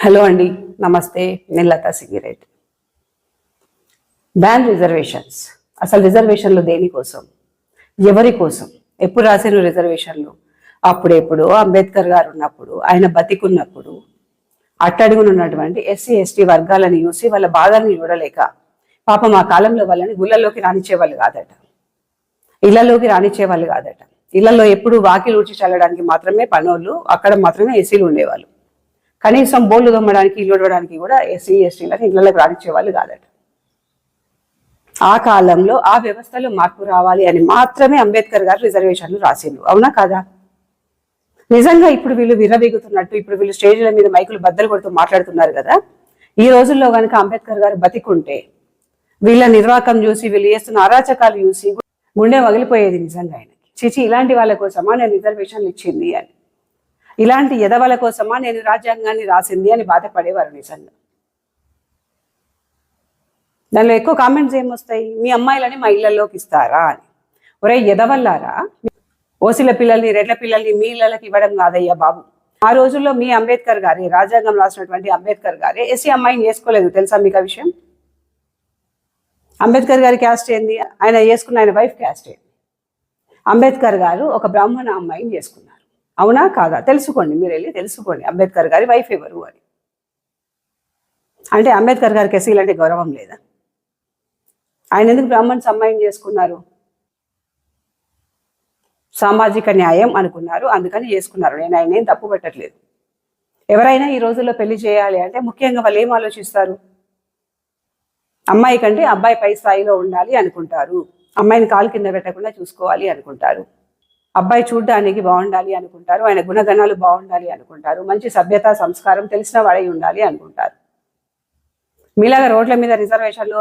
Hello అండి, నమస్తే. నేను లతా సింగిరెడ్డి. Ban reservations. అసలు రిజర్వేషన్లు దేనికోసం, ఎవరి కోసం, ఎప్పుడు రాసిన రిజర్వేషన్లు? అప్పుడెప్పుడు అంబేద్కర్ గారు ఉన్నప్పుడు, ఆయన బతికున్నప్పుడు అట్టడుగునున్నటువంటి ఎస్సీ ఎస్టీ వర్గాలను చూసి వాళ్ళ బాధల్ని చూడలేక పాపం ఆ కాలంలో వాళ్ళని గుళ్ళల్లోకి రానిచ్చేవాళ్ళు కాదట, ఇళ్లలోకి రానిచ్చేవాళ్ళు కాదట. ఇళ్లలో ఎప్పుడు వాకిలు ఊడ్చి చల్లడానికి మాత్రమే పనోళ్ళు, అక్కడ మాత్రమే ఎస్సీలు ఉండేవాళ్ళు. కనీసం బోర్లు దొమ్మడానికి, ఇల్లు ఉడవడానికి కూడా ఎస్సీ ఎస్టీలకు ఇళ్లలోకి రానిచ్చేవాళ్ళు కాదట. ఆ కాలంలో ఆ వ్యవస్థలో మార్పు రావాలి అని మాత్రమే అంబేద్కర్ గారు రిజర్వేషన్లు రాసిండ్రు. అవునా కాదా? నిజంగా ఇప్పుడు వీళ్ళు విర్రవీగుతున్నట్టు, ఇప్పుడు వీళ్ళు స్టేజ్ల మీద మైకులు బద్దలు కొడుతూ మాట్లాడుతున్నారు కదా. ఈ రోజుల్లో కనుక అంబేద్కర్ గారు బతికుంటే వీళ్ళ నిర్వాకం చూసి, వీళ్ళు చేస్తున్న అరాచకాలు చూసి గుండె వగిలిపోయేది నిజంగా ఆయనకి. చిచి, ఇలాంటి వాళ్ళ కోసమా నేను రిజర్వేషన్లు ఇచ్చింది అని, ఇలాంటి ఎదవల కోసమా నేను రాజ్యాంగాన్ని రాసింది అని బాధపడేవారు నిజంగా. దానిలో ఎక్కువ కామెంట్స్ ఏమొస్తాయి? మీ అమ్మాయిలని మా ఇళ్లలోకి ఇస్తారా అని. ఒరే ఎదవల్లారా, ఓసిల పిల్లల్ని, రెడ్ల పిల్లల్ని మీ ఇళ్లకి ఇవ్వడం కాదయ్యా బాబు. ఆ రోజుల్లో మీ అంబేద్కర్ గారే, రాజ్యాంగం రాసినటువంటి అంబేద్కర్ గారే ఎస్సీ అమ్మాయిని చేసుకోలేదు. తెలుసా మీకు ఆ విషయం? అంబేద్కర్ గారి క్యాస్ట్ ఏంది? ఆయన చేసుకున్న ఆయన వైఫ్ క్యాస్ట్ ఏంది? అంబేద్కర్ గారు ఒక బ్రాహ్మణ అమ్మాయిని చేసుకున్నారు. అవునా కాదా? తెలుసుకోండి, మీరు వెళ్ళి తెలుసుకోండి అంబేద్కర్ గారి వైఫ్ ఎవరు అని. అంటే అంబేద్కర్ గారికి ఎస్సీలు అంటే గౌరవం లేదా? ఆయన ఎందుకు బ్రాహ్మణ్స్ అమ్మాయిని చేసుకున్నారు? సామాజిక న్యాయం అనుకున్నారు, అందుకని చేసుకున్నారు. నేను ఆయన ఏం తప్పు పెట్టట్లేదు. ఎవరైనా ఈ రోజుల్లో పెళ్లి చేయాలి అంటే ముఖ్యంగా వాళ్ళు ఏం ఆలోచిస్తారు? అమ్మాయి కంటే అబ్బాయి పై స్థాయిలో ఉండాలి అనుకుంటారు, అమ్మాయిని కాలు కింద పెట్టకుండా చూసుకోవాలి అనుకుంటారు, అబ్బాయి చూడ్డానికి బాగుండాలి అనుకుంటారు, ఆయన గుణగణాలు బాగుండాలి అనుకుంటారు, మంచి సభ్యత సంస్కారం తెలిసిన వాడై ఉండాలి అనుకుంటారు. మీలాగా రోడ్ల మీద రిజర్వేషన్లు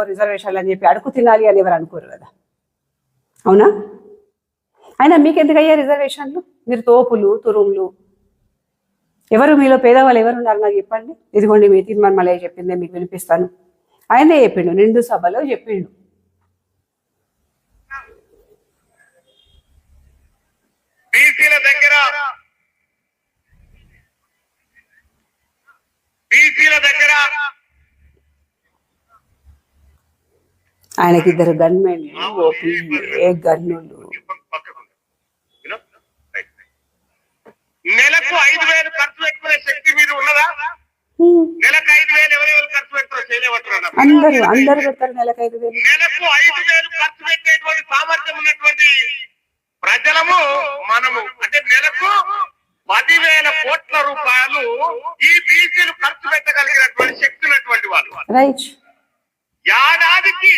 అని చెప్పి అడుగు తినాలి అని ఎవరు అనుకోరు కదా. అవునా? అయినా మీకెందుకయ్యా రిజర్వేషన్లు? మీరు తోపులు తురుములు. ఎవరు మీలో పేదవాళ్ళు ఎవరు ఉన్నారు నాకు చెప్పండి. ఇదిగోండి మీ తీర్మానం మళ్ళీ చెప్పిందే మీకు వినిపిస్తాను. ఆయనే చెప్పిండు, నిండు సభలో చెప్పిండు. ఆయనకి ఇద్దరు గన్మెన్లు, ఓపీఏ గన్నులు. నెలకు 5,000 ఖర్చు పెట్టుకునే శక్తి మీరు ఉన్నదా? నెలకు 5,000 ఎవరెవరు ఖర్చు పెడతారో చేయలేమంటారు. అందరూ పెడతారు నెలకు 5,000. నెలకు 5,000 ఖర్చు పెట్టేటువంటి సామర్థ్యం ఉన్నటువంటి ప్రజలము మనము. అంటే నెలకు 10,000 కోట్ల రూపాయలు ఈ బీసీలు ఖర్చు పెట్టగలిగినటువంటి శక్తి ఉన్నటువంటి వాళ్ళు. రైట్. ఏడాదికి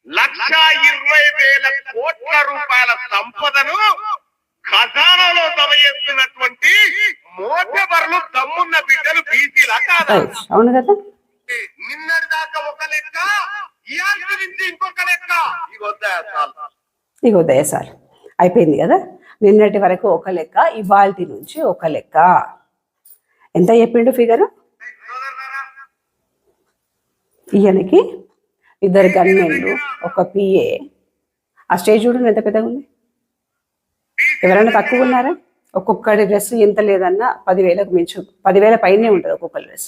1,20,000 కోట్ల రూపాయల సంపదను ఖజానాలో జమ చేస్తున్నటువంటి మోటబర్లు దమ్మున్న బిడ్డలు బీసీలా కాదా? అవును కదా. నిన్నటి దాకా ఒక లెక్క, ఇవాళ నుంచి ఇంకొక లెక్క. ఇగో దయసారి అయిపోయింది కదా. నిన్నటి వరకు ఒక లెక్క, ఇవాల్టి నుంచి ఒక లెక్క. ఎంత చెప్పిండు ఫిగరు? ఈయనకి ఇద్దరు గన్మెన్లు, ఒక పిఏ. ఆ స్టేజ్ చూడండి ఎంత పెద్దగా ఉంది. ఎవరైనా తక్కువ ఉన్నారా? ఒక్కొక్కటి డ్రెస్ ఎంత లేదన్నా 10,000కు మించు, 10,000 పైనే ఉంటుంది ఒక్కొక్క డ్రెస్.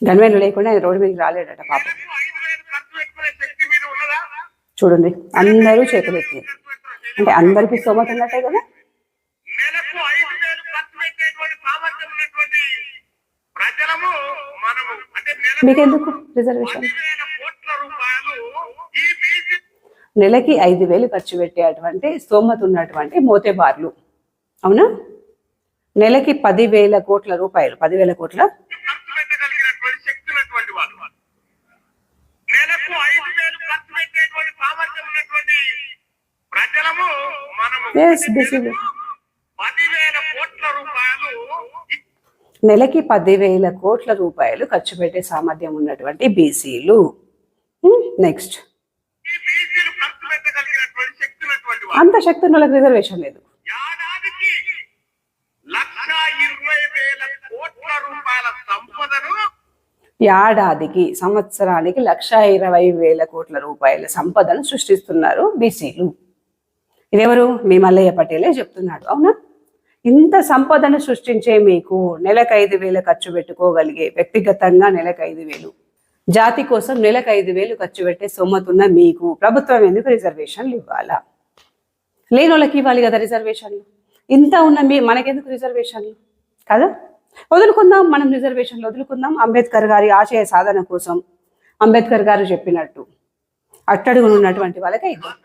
గన్మెన్లు లేకుండా ఆయన రోడ్డు మీదకి రాలేడట పాపం. చూడండి అందరూ చేతులు ఎత్తి, అంటే అందరికీ స్తోమత ఉన్నట్టే కదా. మీకెందుకు రిజర్వేషన్? నెలకి 5,000 ఖర్చు పెట్టేటువంటి స్తోమత ఉన్నటువంటి మోతేబార్లు. అవునా? నెలకి 10,000 కోట్ల రూపాయలు, 10,000 కోట్ల నెలకి 10,000 కోట్ల రూపాయలు ఖర్చు పెట్టే సామర్థ్యం ఉన్నటువంటి బీసీలు. నెక్స్ట్, అంత శక్తి ఉన్న వాళ్ళకి రిజర్వేషన్ లేదు. ఏడాదికి, సంవత్సరానికి 1,20,000 కోట్ల రూపాయల సంపదను సృష్టిస్తున్నారు బీసీలు. ఇదెవరు? మీ మల్లయ్య పటేలే చెప్తున్నాడు. అవునా? ఇంత సంపదను సృష్టించే మీకు నెలకు 5,000 ఖర్చు పెట్టుకోగలిగే, వ్యక్తిగతంగా నెలకు 5,000, జాతి కోసం నెలకు 5,000 ఖర్చు పెట్టే సొమ్మతున్న మీకు ప్రభుత్వం ఎందుకు రిజర్వేషన్లు ఇవ్వాలా? లేని వాళ్ళకి ఇవ్వాలి కదా రిజర్వేషన్లు. ఇంత ఉన్న మనకెందుకు రిజర్వేషన్లు కదా? వదులుకుందాం, మనం రిజర్వేషన్లు వదులుకుందాం. అంబేద్కర్ గారి ఆశయ సాధన కోసం అంబేద్కర్ గారు చెప్పినట్టు అట్టడుగున ఉన్నటువంటి వాళ్ళకే ఇద్దాం.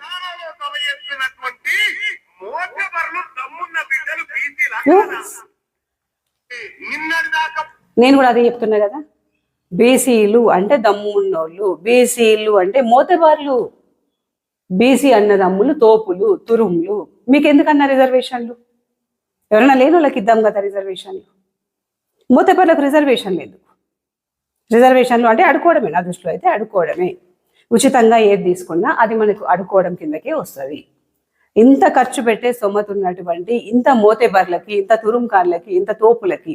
నేను కూడా అదే చెప్తున్నా కదా, బీసీలు అంటే దమ్ము ఉన్నోళ్ళు, బీసీలు అంటే మోతబార్లు, బీసీ అన్నదమ్ములు తోపులు తురుములు. మీకు ఎందుకన్నా రిజర్వేషన్లు? ఎవరైనా లేని వాళ్ళకి ఇద్దాం కదా రిజర్వేషన్లు. మోతబార్లకు రిజర్వేషన్లు ఎందుకు? రిజర్వేషన్లు అంటే అడుకోవడమే, నా దృష్టిలో అయితే అడుకోవడమే. ఉచితంగా ఏది తీసుకున్నా అది మనకు అడుకోవడం కిందకే వస్తుంది. ఇంత ఖర్చు పెట్టే సొమ్మతున్నటువంటి ఇంత మోతెబర్లకి, ఇంత తురుంకార్లకి, ఇంత తోపులకి,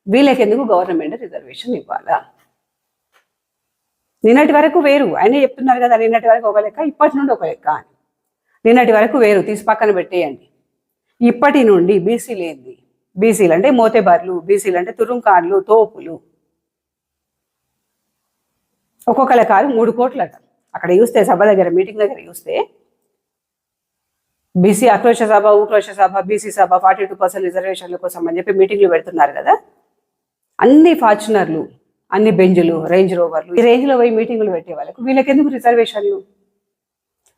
వీళ్ళకి ఎందుకు గవర్నమెంట్ రిజర్వేషన్ ఇవ్వాలా? నిన్నటి వరకు వేరు, ఆయన చెప్తున్నారు కదా, నిన్నటి వరకు ఒక లెక్క, ఇప్పటి నుండి ఒక లెక్క అని. నిన్నటి వరకు వేరు తీసి పక్కన పెట్టేయండి. ఇప్పటి నుండి బీసీలు ఏంది? బీసీలు అంటే మోతెబర్లు, బీసీలు అంటే తురుంకార్లు, తోపులు. ఒక్కొక్కల కారు 3 కోట్లట. అక్కడ చూస్తే సభ దగ్గర, మీటింగ్ దగ్గర చూస్తే బీసీ ఆక్రోశ సభ, ఉక్రోశ సభ, బీసీ సభ, 42% రిజర్వేషన్ల కోసం అని చెప్పి మీటింగ్లు పెడుతున్నారు కదా. అన్ని ఫార్చునర్లు, అన్ని బెంజులు, రేంజ్ రోవర్లు, ఈ రేంజ్లో పోయి మీటింగులు పెట్టే వాళ్ళకు వీళ్ళకి ఎందుకు రిజర్వేషన్లు?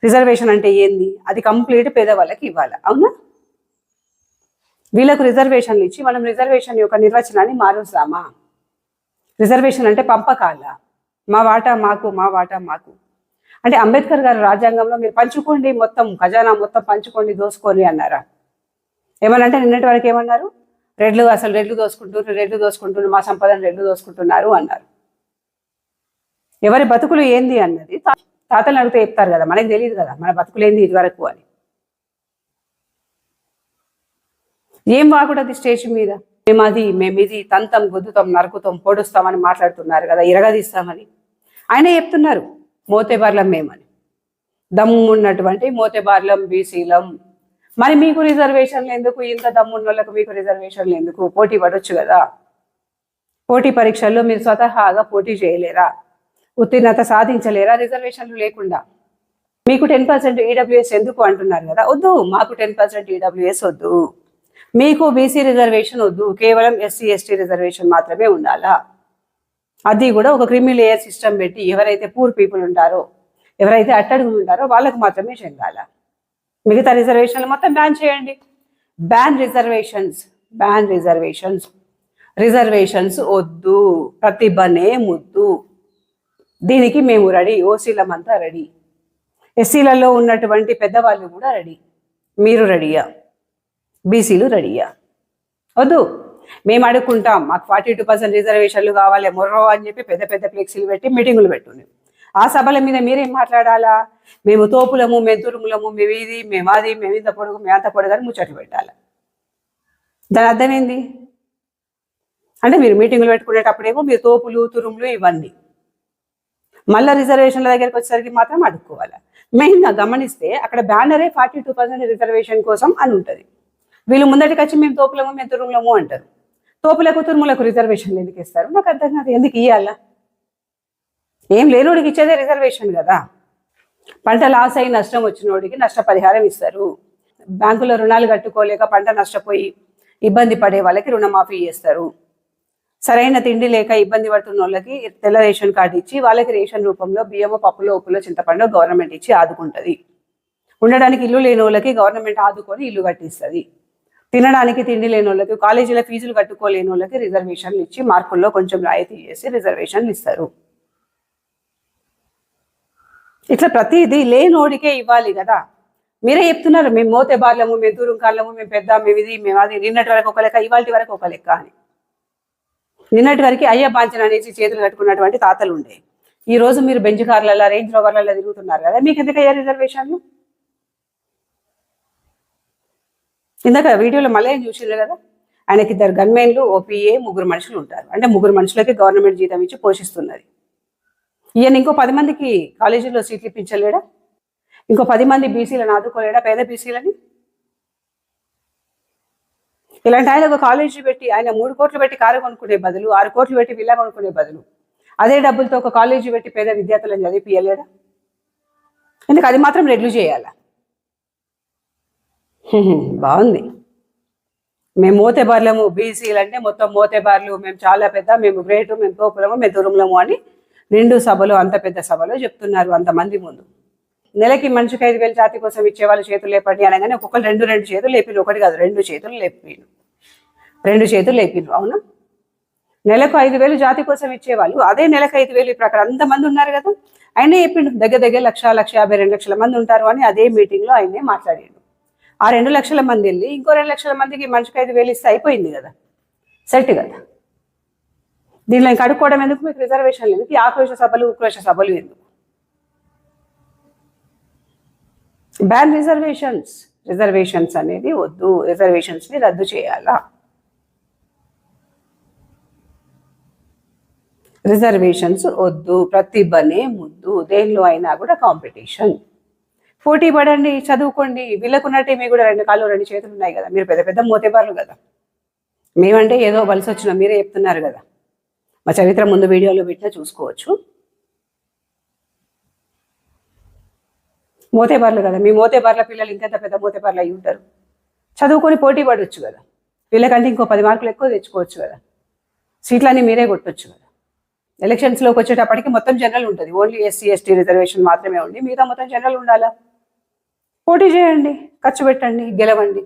రిజర్వేషన్ అంటే ఏంది? అది కంప్లీట్ పేదవాళ్ళకి ఇవ్వాలి, అవునా? వీళ్ళకు రిజర్వేషన్లు ఇచ్చి మనం రిజర్వేషన్ యొక్క నిర్వచనాన్ని మారుస్తామా? రిజర్వేషన్ అంటే పంపకాల, మా వాటా మాకు, మా వాటా మాకు. అంటే అంబేద్కర్ గారు రాజ్యాంగంలో మీరు పంచుకోండి, మొత్తం ఖజానా మొత్తం పంచుకోండి, దోసుకోండి అన్నారా? ఏమనంటే నిన్నటి వరకు ఏమన్నారు? రెడ్లు దోసుకుంటున్నారు, మా సంపదను రెడ్లు దోసుకుంటున్నారు అన్నారు. ఎవరి బతుకులు ఏంది అన్నది తాతలు అడిగితే చెప్తారు కదా, మనకి తెలియదు కదా మన బతుకులు ఏంది ఇది వరకు అని. ఏం వాగుడది స్టేజ్ మీద? మేమిది తంతం, గుద్దుతాం, నరుకుతాం, పొడుస్తామని మాట్లాడుతున్నారు కదా, ఇరగదీస్తామని. ఆయన చెప్తున్నారు మోతెబార్లం మేమని. దమ్మున్నటువంటి మోతెబార్లం, బీసీలం. మరి మీకు రిజర్వేషన్లు ఎందుకు? ఇంత దమ్మున్నోళ్ళకు మీకు రిజర్వేషన్లు ఎందుకు? పోటీ పడవచ్చు కదా. పోటీ పరీక్షల్లో మీరు స్వతహాగా పోటీ చేయలేరా? ఉత్తీర్ణత సాధించలేరా రిజర్వేషన్లు లేకుండా? మీకు 10% ఈడబ్ల్యూఎస్ ఎందుకు అంటున్నారు కదా, వద్దు. మాకు 10% ఈడబ్ల్యూఎస్ వద్దు, మీకు బీసీ రిజర్వేషన్ వద్దు, కేవలం ఎస్సీ ఎస్టీ రిజర్వేషన్ మాత్రమే ఉండాలా. అది కూడా ఒక క్రిమి లేయర్ సిస్టమ్ పెట్టి ఎవరైతే పూర్ పీపుల్ ఉంటారో, ఎవరైతే అట్టడుగు ఉంటారో వాళ్ళకు మాత్రమే చెందాల. మిగతా రిజర్వేషన్లు మొత్తం బ్యాన్ చేయండి. Ban reservations, ban reservations. Reservations వద్దు, ప్రతిభనే ముద్దు. దీనికి మేము రెడీ, ఓసీలమంతా రెడీ, ఎస్సీలలో ఉన్నటువంటి పెద్దవాళ్ళు కూడా రెడీ. మీరు రెడీయా? బీసీలు రెడీయా? వద్దు, మేము అడుక్కుంటాం, మాకు 42% రిజర్వేషన్లు కావాలి మొర్రో అని చెప్పి పెద్ద పెద్ద ఫ్లెక్సీలు పెట్టి మీటింగులు పెట్టున్నాం. ఆ సభల మీద మీరేం మాట్లాడాలా? మేము తోపులము, మేము తురుములము, మేము ఇది, మేము అది, మేము ఇంత పొడుగు, మేము అంత పొడుగు అని ముచ్చట్లు పెట్టాలి. దాని అర్థం ఏంది? అంటే మీరు మీటింగులు పెట్టుకునేటప్పుడేమో మీరు తోపులు, తురుములు ఇవన్నీ, మళ్ళీ రిజర్వేషన్ల దగ్గరికి వచ్చేసరికి మాత్రం అడుక్కోవాలి. మెయిన్గా గమనిస్తే అక్కడ బ్యానరే 42% రిజర్వేషన్ కోసం అని ఉంటుంది. వీళ్ళు ముందటికి వచ్చి మేము తోపులము, మేము తురుములము అంటారు. తోపులకు తురుములకు రిజర్వేషన్లు ఎందుకు ఇస్తారు? నాకు అర్థం కాదు. ఎందుకు ఇవ్వాలా? ఏం లేనోడికి ఇచ్చేదే రిజర్వేషన్ కదా. పంట లాస్ అయి నష్టం వచ్చినోడికి నష్టపరిహారం ఇస్తారు. బ్యాంకులో రుణాలు కట్టుకోలేక పంట నష్టపోయి ఇబ్బంది పడే వాళ్ళకి రుణమాఫీ చేస్తారు. సరైన తిండి లేక ఇబ్బంది పడుతున్న వాళ్ళకి తెల్ల రేషన్ కార్డు ఇచ్చి వాళ్ళకి రేషన్ రూపంలో బియ్యము, పప్పులో, ఉప్పులో, చింతపండు గవర్నమెంట్ ఇచ్చి ఆదుకుంటుంది. ఉండడానికి ఇల్లు లేని వాళ్ళకి గవర్నమెంట్ ఆదుకొని ఇల్లు కట్టిస్తుంది. తినడానికి తిండి లేని వాళ్ళకి, కాలేజీల ఫీజులు కట్టుకోలేని వాళ్ళకి రిజర్వేషన్లు ఇచ్చి మార్కుల్లో కొంచెం రాయితీ చేసి రిజర్వేషన్లు ఇస్తారు. ఇట్లా ప్రతిదీ లేనోడికే ఇవ్వాలి కదా. మీరే చెప్తున్నారు మేము మోతెబార్లము, మేము తురుంకాళ్ళము, మేము పెద్ద, మేము ఇది, మేము అది. నిన్నటి వరకు ఒక లెక్క, ఇవాళ వరకు ఒక లెక్క అని. నిన్నటి వరకు అయ్యా బాంచన అనేసి చేతులు కట్టుకున్నటువంటి తాతలు ఉండే. ఈ రోజు మీరు బెంచ్ కార్లలో, రేంజ్ రోవర్లలో తిరుగుతున్నారు కదా, మీకు ఎందుకు అయ్యా రిజర్వేషన్లు? ఇందాక వీడియోలో మళ్ళీ ఏం చూసారు కదా, ఆయనకి 2 గన్మెన్లు, ఓపీఏ, 3 మనుషులు ఉంటారు. అంటే 3 మనుషులకి గవర్నమెంట్ జీతం ఇచ్చి పోషిస్తున్నది. ఈయన ఇంకో 10 మందికి కాలేజీలో సీట్లు ఇప్పించలేడా? ఇంకో 10 మంది బీసీలను ఆదుకోలేడా? పేద బీసీలని. ఇలాంటి ఆయన ఒక కాలేజీ పెట్టి ఆయన 3 కోట్లు పెట్టి కారు కొనుక్కునే బదులు 6 కోట్లు పెట్టి విల్లా కొనుక్కునే బదులు అదే డబ్బులతో ఒక కాలేజీ పెట్టి పేద విద్యార్థులను చదివిపియలేడా? ఎందుకు అది మాత్రం రెడ్లు చేయాలా? బాగుంది. మేము మోతేబార్లము, బీసీలు అంటే మొత్తం మోతేబార్లు, మేము చాలా పెద్ద, మేము గ్రేటు, మేము తోపులము, మేము దురుములము అని 2 సభలు, అంత పెద్ద సభలో చెప్తున్నారు అంతమంది ముందు. నెలకి మనిషికి 5,000 జాతి కోసం ఇచ్చేవాళ్ళు చేతులు లేపండి అనగానే ఒక్కొక్కరు 2 చేతులు లేపిరు. ఒకటి కాదు, 2 చేతులు లేపిరు. 2 చేతులు లేపిరు. అవునా? నెలకు 5,000 జాతి కోసం ఇచ్చేవాళ్ళు అదే నెలకు 5,000 ఇప్పుడు అక్కడ అంతమంది ఉన్నారు కదా. ఆయనే చెప్పిండు దగ్గర 1,50,2 లక్షల మంది ఉంటారు అని అదే మీటింగ్లో ఆయనే మాట్లాడిండు. ఆ 2 లక్షల మంది వెళ్ళి ఇంకో 2 లక్షల మందికి మనిషికి 5,000 ఇస్తే అయిపోయింది కదా, సెట్ కదా. దీనిలో ఇంకా అడుక్కోవడం ఎందుకు? మీకు రిజర్వేషన్లు ఎందుకు? ఈ ఆక్రోశ సభలు, ఉక్రోశ సభలు ఎందుకు? బ్యాన్ రిజర్వేషన్స్ అనేది వద్దు. రిజర్వేషన్స్ని రద్దు చేయాలా? రిజర్వేషన్స్ వద్దు. ప్రతిభనే ముద్దు. దేనిలో అయినా కూడా కాంపిటీషన్. పోటీ పడండి, చదువుకోండి. వీళ్ళకున్నట్టే మీకు కూడా 2 కాళ్ళు 2 చేతులు ఉన్నాయి కదా. మీరు పెద్ద పెద్ద మోతేబార్లు కదా. మేమంటే ఏదో వలస వచ్చినా, మీరే చెప్తున్నారు కదా. మా చరిత్ర ముందు వీడియోలో పెట్టినా చూసుకోవచ్చు. మోతేబార్లు కదా. మీ మోతేబార్ల పిల్లలు ఇంకెంత పెద్ద మోతేబార్లు అయి ఉంటారు. చదువుకొని పోటీ పడవచ్చు కదా. వీళ్ళకంటే ఇంకో 10 మార్కులు ఎక్కువ తెచ్చుకోవచ్చు కదా. సీట్లన్నీ మీరే కొట్టొచ్చు కదా. ఎలక్షన్స్లోకి వచ్చేటప్పటికి మొత్తం జనరల్ ఉంటుంది. ఓన్లీ ఎస్సీ ఎస్టీ రిజర్వేషన్ మాత్రమే ఉండి మిగతా మొత్తం జనరల్ ఉండాలా? పోటీ చేయండి, ఖర్చు పెట్టండి, గెలవండి.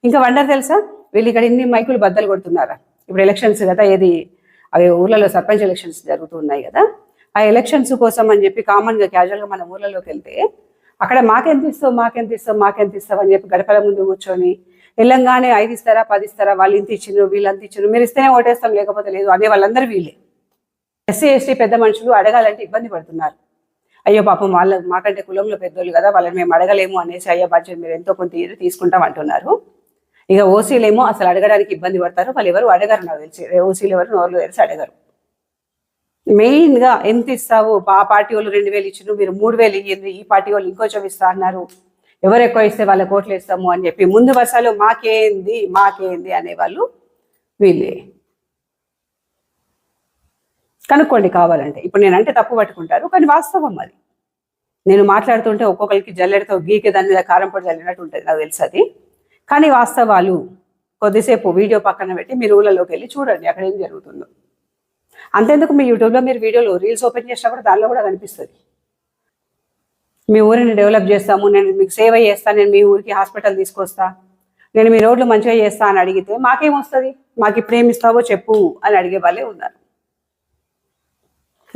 ఇంకా వండర్ తెలుసా, వీళ్ళు ఇక్కడ ఇన్ని మైకులు బద్దలు కొడుతున్నారా? ఇప్పుడు ఎలక్షన్స్ కదా, అవి ఊర్లలో సర్పంచ్ ఎలక్షన్స్ జరుగుతున్నాయి కదా. ఆ ఎలక్షన్స్ కోసం అని చెప్పి కామన్గా క్యాజువల్గా మన ఊర్లలోకి వెళ్తే అక్కడ మాకెంత ఇస్తావు అని చెప్పి గడపల ముందు కూర్చొని తెలంగాణ 5 ఇస్తారా 10 ఇస్తారా, వాళ్ళు ఇంత ఇచ్చిండ్రు వీళ్ళంత ఇచ్చిండ్రు, మీరు ఇస్తేనే ఓటేస్తాం లేకపోతే లేదు అనే వాళ్ళందరూ వీళ్ళే. ఎస్సీ ఎస్టీ పెద్ద మనుషులు అడగాలంటే ఇబ్బంది పడుతున్నారు. అయ్యో పాపం మాకంటే కులంలో పెద్దోళ్ళు కదా, వాళ్ళని మేము అడగలేము అనేసి అయ్యో బాధ్యత మీరు ఎంతో కొంత తీసుకుంటాం అంటున్నారు. ఇక ఓసీలేమో అసలు అడగడానికి ఇబ్బంది పడతారు. వాళ్ళు ఎవరు అడగరు, నాకు తెలిసి ఓసీలు ఎవరు నోర్లు తెలిసి అడగరు. మెయిన్గా ఎంత ఇస్తావు, ఆ పార్టీ వాళ్ళు 2,000 ఇచ్చిండ్రు, మీరు 3,000 ఇయ్యింది, ఈ పార్టీ వాళ్ళు ఇంకొంచెం ఇస్తా అన్నారు, ఎవరు ఎక్కువ ఇస్తే వాళ్ళ కోట్లు ఇస్తాము అని చెప్పి ముందు వర్షాలు మాకేంది అనేవాళ్ళు వీళ్ళే. కనుక్కోండి కావాలంటే. ఇప్పుడు నేనంటే తప్పు పట్టుకుంటారు, కానీ వాస్తవం అది. నేను మాట్లాడుతుంటే ఒక్కొక్కరికి జల్లెడతో గీకే దాని మీద కారం పొడి జల్లినట్టు ఉంటుంది, నాకు తెలుసు అది. కానీ వాస్తవాలు కొద్దిసేపు వీడియో పక్కన పెట్టి మీరు ఊళ్ళలోకి వెళ్ళి చూడండి అక్కడ ఏం జరుగుతుందో. అంతేందుకు మీ యూట్యూబ్లో మీరు వీడియోలు రీల్స్ ఓపెన్ చేసినప్పుడు దానిలో కూడా కనిపిస్తుంది. మీ ఊరిని డెవలప్ చేస్తాము, నేను మీకు సేవ చేస్తాను, నేను మీ ఊరికి హాస్పిటల్ తీసుకొస్తా, నేను మీ రోడ్లు మంచిగా చేస్తా అని అడిగితే మాకేమొస్తుంది, మాకు ఇప్పుడు ఏమి ఇస్తావో చెప్పు అని అడిగే వాళ్ళే ఉన్నారు.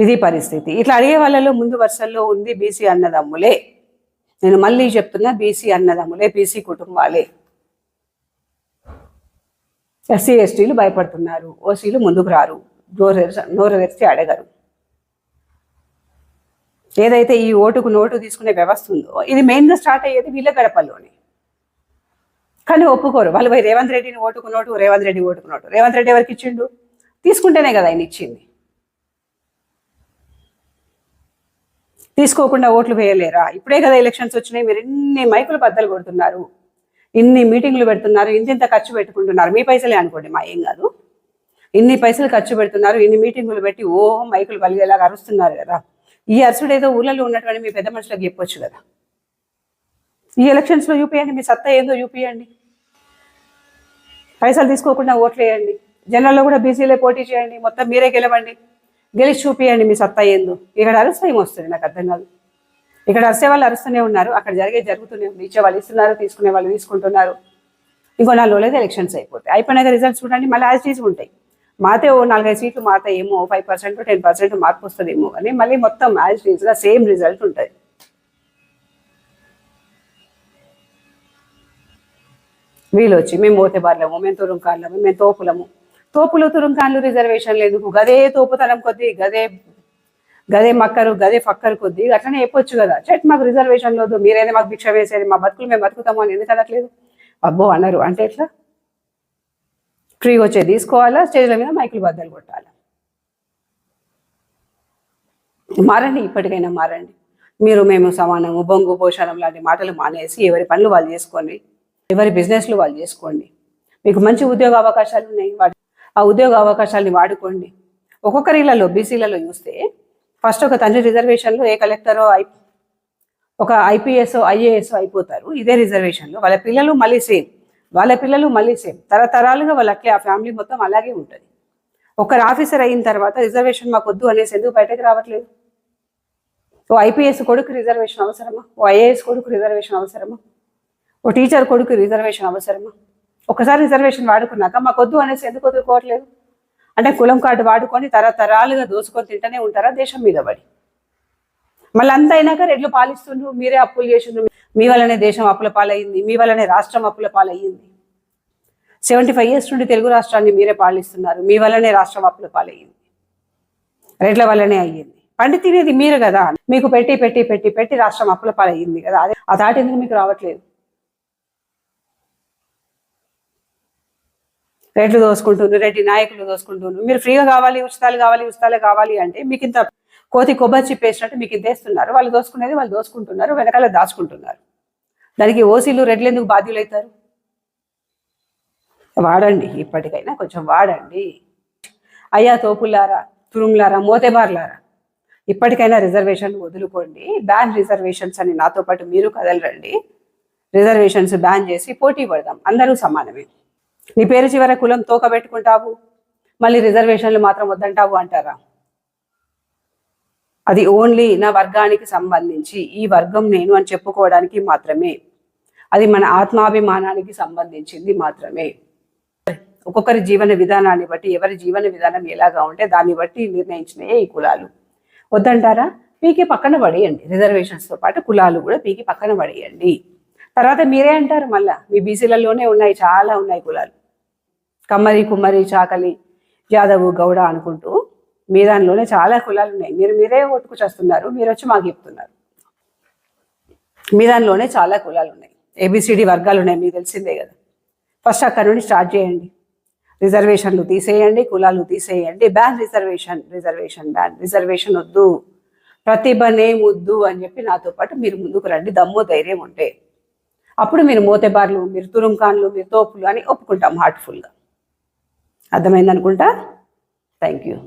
ఇది పరిస్థితి. ఇట్లా అడిగే వాళ్ళలో ముందు వరుసల్లో ఉంది బీసీ అన్నదమ్ములే. నేను మళ్ళీ చెప్తున్నా, బీసీ అన్నదమ్ములే, బీసీ కుటుంబాలే. ఎస్సీ ఎస్టీలు భయపడుతున్నారు, ఓసీలు ముందుకు రారు, నోరు తెరిచి అడగరు. ఏదైతే ఈ ఓటుకు నోటు తీసుకునే వ్యవస్థ ఉందో ఇది మెయిన్గా స్టార్ట్ అయ్యేది వీళ్ళ గడపల్లోనే. కానీ ఒప్పుకోరు వాళ్ళు. రేవంత్ రెడ్డిని ఓటుకు నోటు, రేవంత్ రెడ్డి ఓటుకు నోటు. రేవంత్ రెడ్డి ఎవరికి ఇచ్చిండు? తీసుకుంటేనే కదా ఆయన ఇచ్చింది. తీసుకోకుండా ఓట్లు వేయలేరా? ఇప్పుడే కదా ఎలక్షన్స్ వచ్చినాయి, మీరు ఇన్ని మైకులు బద్దలు కొడుతున్నారు, ఇన్ని మీటింగ్లు పెడుతున్నారు, ఇంత ఖర్చు పెట్టుకుంటున్నారు. మీ పైసలే అనుకోండి, మా ఏం కాదు. ఇన్ని పైసలు ఖర్చు పెడుతున్నారు, ఇన్ని మీటింగులు పెట్టి మైకులు పలిగేలాగా అరుస్తున్నారు కదా. ఈ అరుసుడు ఏదో ఊళ్ళలో ఉన్నటువంటి మీ పెద్ద మనుషులకు చెప్పొచ్చు కదా. ఈ ఎలక్షన్స్లో చూపియండి, మీ సత్తా ఏందో చూపియండి. పైసలు తీసుకోకుండా ఓట్లు వేయండి. జనాల్లో కూడా బీసీలే పోటీ చేయండి, మొత్తం మీరే గెలవండి, గెలిచి చూపియండి మీ సత్తా ఏందో. ఇక్కడ అరుస్తే ఏమొస్తుంది నాకు అర్థం కాదు. ఇక్కడ అరిసే వాళ్ళు అరుస్తూనే ఉన్నారు, అక్కడ జరుగుతూనే ఉంది. ఇచ్చే వాళ్ళు ఇస్తున్నారు, తీసుకునే వాళ్ళు తీసుకుంటున్నారు. ఇంకో 4 రోజులైతే ఎలక్షన్స్ అయిపోతాయి. అయిపోయినాక రిజల్ట్స్ చూడండి, మళ్ళీ యాజ్ టీజ్ ఉంటాయి. మాతే 4-5 సీట్లు మాతాయేమో, 5% 10% మార్పు వస్తుందేమో, కానీ మళ్ళీ మొత్తం యాజ్ టీజ్గా సేమ్ రిజల్ట్ ఉంటుంది. వీళ్ళు వచ్చి మేము మోతేబార్లము, మేము తురుంకాళ్ళము, మేము తోపులు తురుంకాన్లు రిజర్వేషన్లు ఎందుకు? గదే తోపుతనం కొద్దీ, గదే మక్కరు, గదే ఫక్కరు కొద్దీ అట్లనే చెప్పొచ్చు కదా. మాకు రిజర్వేషన్లు వద్దు, మీరైనా మాకు భిక్ష వేసేది, మా బతుకులు మేము బతుకుతాము అని ఎందుకు అనట్లేదు? అబ్బో అన్నారు అంటే ఎట్లా? ఫ్రీ వచ్చేది తీసుకోవాలా, స్టేజ్ల మీద మైకులు బద్దలు కొట్టాలా? మారండి, ఇప్పటికైనా మారండి. మీరు మేము సమానము, బొంగు పోషణం లాంటి మాటలు మానేసి ఎవరి పనులు వాళ్ళు చేసుకోండి, ఎవరి బిజినెస్లు వాళ్ళు చేసుకోండి. మీకు మంచి ఉద్యోగ అవకాశాలు ఉన్నాయి, ఆ ఉద్యోగ అవకాశాలని వాడుకోండి. ఒక్కొక్కరిలలో బీసీలలో చూస్తే ఫస్ట్ ఒక తండ్రి రిజర్వేషన్లో ఏ కలెక్టరో ఒక ఐపీఎస్ ఐఏఎస్ అయిపోతారు, ఇదే రిజర్వేషన్లో వాళ్ళ పిల్లలు మళ్ళీ సేమ్ తరతరాలుగా వాళ్ళు అట్లే, ఆ ఫ్యామిలీ మొత్తం అలాగే ఉంటుంది. ఒకరు ఆఫీసర్ అయిన తర్వాత రిజర్వేషన్ మాకు వద్దు అనేసి ఎందుకు బయటకు రావట్లేదు? ఓ ఐపీఎస్ కొడుకు రిజర్వేషన్ అవసరమా? ఓ ఐఏఎస్ కొడుకు రిజర్వేషన్ అవసరమా? ఓ టీచర్ కొడుకు రిజర్వేషన్ అవసరమా? ఒకసారి రిజర్వేషన్ వాడుకున్నాక మాకు వద్దు అనేసి ఎందుకు వదులుకోవట్లేదు? అంటే కులం కార్డు వాడుకొని తరతరాలుగా దోసుకొని తింటూనే ఉంటారా దేశం మీద పడి? మళ్ళీ అంత అయినాక రెడ్లు పాలిస్తుండ్రు, మీరే అప్పులు చేసిండ్రు, మీ వల్లనే దేశం అప్పుల పాలయ్యింది, మీ వల్లనే రాష్ట్రం అప్పుల పాలయ్యింది. 75 years నుండి తెలుగు రాష్ట్రాన్ని మీరే పాలిస్తున్నారు, మీ వల్లనే రాష్ట్రం అప్పుల పాలయ్యింది, రెడ్ల వల్లనే అయ్యింది. పండి తినేది మీరు కదా, మీకు పెట్టి పెట్టి పెట్టి పెట్టి రాష్ట్రం అప్పుల పాలయ్యింది కదా, అదే ఆ తాటి ఎందుకు మీకు రావట్లేదు? రెడ్లు దోసుకుంటున్నారు, రెడ్డి నాయకులు దోసుకుంటున్నారు. మీరు ఫ్రీగా కావాలి, ఉచితాలే కావాలి అంటే మీకు ఇంత కోతి కొబ్బరి చిప్పేసినట్టు మీకు ఇంతేస్తున్నారు. వాళ్ళు దోసుకునేది వాళ్ళు దోసుకుంటున్నారు, వెనకాల దాచుకుంటున్నారు. దానికి ఓసీలు రెడ్లు ఎందుకు బాధ్యులు అవుతారు? వాడండి, ఇప్పటికైనా కొంచెం వాడండి. అయ్యా తోపులారా, తురుములారా, మోతేబార్లారా, ఇప్పటికైనా రిజర్వేషన్లు వదులుకోండి. బ్యాన్ రిజర్వేషన్స్ అని నాతో పాటు మీరు కదలరండి. రిజర్వేషన్స్ బ్యాన్ చేసి పోటీ పడదాం, అందరూ సమానమే. నీ పేరు చివర కులం తోక పెట్టుకుంటావు, మళ్ళీ రిజర్వేషన్లు మాత్రం వద్దంటావు అంటారా? అది ఓన్లీ నా వర్గానికి సంబంధించి, ఈ వర్గం నేను అని చెప్పుకోవడానికి మాత్రమే. అది మన ఆత్మాభిమానానికి సంబంధించింది మాత్రమే. ఒక్కొక్కరి జీవన విధానాన్ని బట్టి, ఎవరి జీవన విధానం ఎలాగా ఉంటే దాన్ని బట్టి నిర్ణయించినయే ఈ కులాలు. వద్దంటారా? పీకి పక్కన పడేయండి. రిజర్వేషన్స్తో పాటు కులాలు కూడా పీకి పక్కన పడేయండి. తర్వాత మీరే అంటారు మళ్ళా, మీ బీసీలలోనే ఉన్నాయి, చాలా ఉన్నాయి కులాలు, కమ్మరి, కుమ్మరి, చాకలి, యాదవు, గౌడ అనుకుంటూ మీ దానిలోనే చాలా కులాలు ఉన్నాయి. మీరే ఓటుకు చేస్తున్నారు, మీరు వచ్చి మాకు చెప్తున్నారు. మీ దానిలోనే చాలా కులాలు ఉన్నాయి, ఏబిసిడి వర్గాలు ఉన్నాయి, మీకు తెలిసిందే కదా. ఫస్ట్ అక్కడ నుండి స్టార్ట్ చేయండి. రిజర్వేషన్లు తీసేయండి, కులాలు తీసేయండి, బ్యాన్ రిజర్వేషన్ బ్యాన్, రిజర్వేషన్ వద్దు, ప్రతిభనే ముద్దు అని చెప్పి నాతో పాటు మీరు ముందుకు రండి, దమ్ము ధైర్యం ఉంటే. అప్పుడు మీరు మోతేబార్లు, మీరు తురుంఖాన్లు, మీరు తోపులు అని ఒప్పుకుంటాం హార్ట్ఫుల్గా. అర్థమైందనుకుంటా. Thank you.